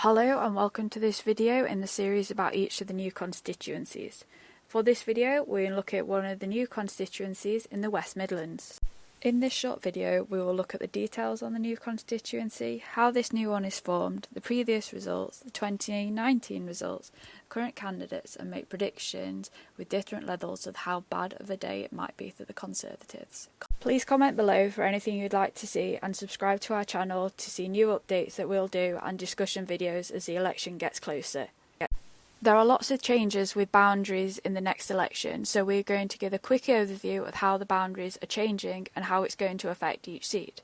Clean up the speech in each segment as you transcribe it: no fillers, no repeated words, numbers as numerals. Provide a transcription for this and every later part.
Hello and welcome to this video in the series about each of the new constituencies. For this video we'll look at one of the new constituencies in the West Midlands. In this short video we will look at the details on the new constituency, how this new one is formed, the previous results, the 2019 results, current candidates, and make predictions with different levels of how bad of a day it might be for the Conservatives. Please comment below for anything you'd like to see and subscribe to our channel to see new updates that we'll do and discussion videos as the election gets closer. There are lots of changes with boundaries in the next election, so we're going to give a quick overview of how the boundaries are changing and how it's going to affect each seat.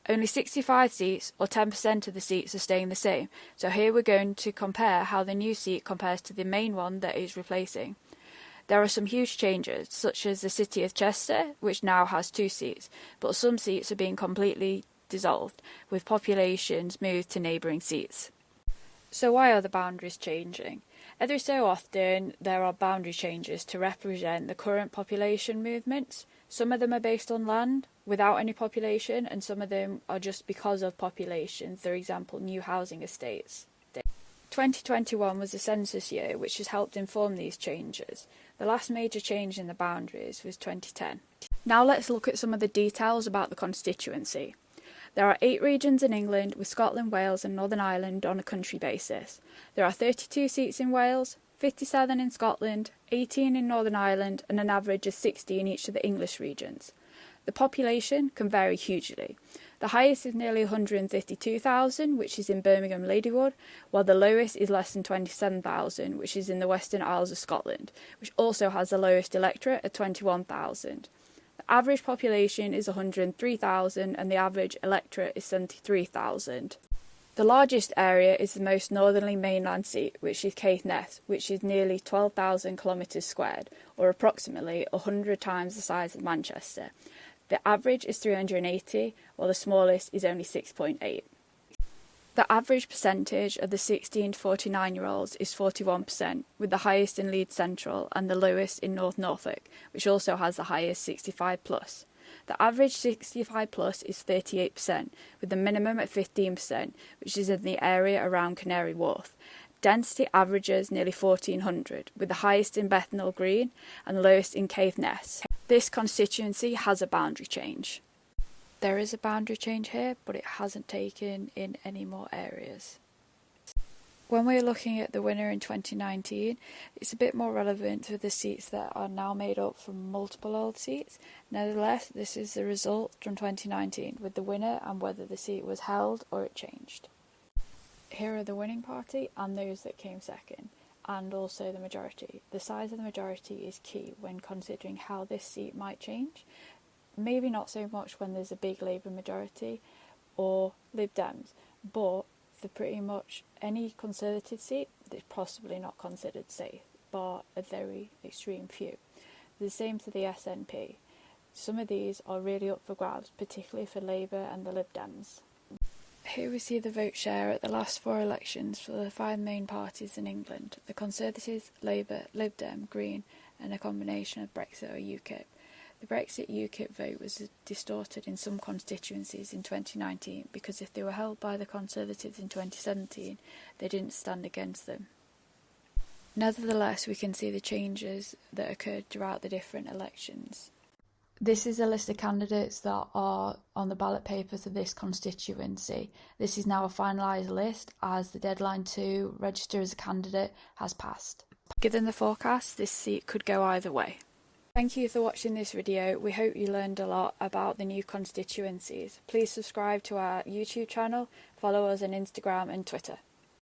Only 65 seats, or 10% of the seats, are staying the same, so here we're going to compare how the new seat compares to the main one that is replacing. There are some huge changes, such as the City of Chester, which now has 2 seats, but some seats are being completely dissolved, with populations moved to neighbouring seats. So why are the boundaries changing? Every so often there are boundary changes to represent the current population movements. Some of them are based on land without any population, and some of them are just because of population, for example new housing estates. 2021 was the census year, which has helped inform these changes. The last major change in the boundaries was 2010. Now let's look at some of the details about the constituency. There are 8 regions in England, with Scotland, Wales and Northern Ireland on a country basis. There are 32 seats in Wales, 57 in Scotland, 18 in Northern Ireland and an average of 60 in each of the English regions. The population can vary hugely. The highest is nearly 152,000, which is in Birmingham Ladywood, while the lowest is less than 27,000, which is in the Western Isles of Scotland, which also has the lowest electorate at 21,000. The average population is 103,000 and the average electorate is 73,000. The largest area is the most northerly mainland seat, which is Caithness, which is nearly 12,000 kilometres squared, or approximately 100 times the size of Manchester. The average is 380, while the smallest is only 6.8. The average percentage of the 16 to 49-year-olds is 41%, with the highest in Leeds Central and the lowest in North Norfolk, which also has the highest 65+. The average 65+ is 38%, with the minimum at 15%, which is in the area around Canary Wharf. Density averages nearly 1,400, with the highest in Bethnal Green and the lowest in Caithness. This constituency has a boundary change. There is a boundary change here, but it hasn't taken in any more areas. When we're looking at the winner in 2019, it's a bit more relevant to the seats that are now made up from multiple old seats. Nevertheless, this is the result from 2019, with the winner and whether the seat was held or it changed. Here are the winning party and those that came second, and also the majority. The size of the majority is key when considering how this seat might change. Maybe not so much when there's a big Labour majority or Lib Dems, but for pretty much any Conservative seat, they're possibly not considered safe, bar a very extreme few. The same for the SNP. Some of these are really up for grabs, particularly for Labour and the Lib Dems. Here we see the vote share at the last 4 elections for the 5 main parties in England: the Conservatives, Labour, Lib Dem, Green and a combination of Brexit or UKIP. The Brexit UKIP vote was distorted in some constituencies in 2019 because if they were held by the Conservatives in 2017, they didn't stand against them. Nevertheless, we can see the changes that occurred throughout the different elections. This is a list of candidates that are on the ballot paper for this constituency. This is now a finalised list as the deadline to register as a candidate has passed. Given the forecast, this seat could go either way. Thank you for watching this video. We hope you learned a lot about the new constituencies. Please subscribe to our YouTube channel, follow us on Instagram and Twitter.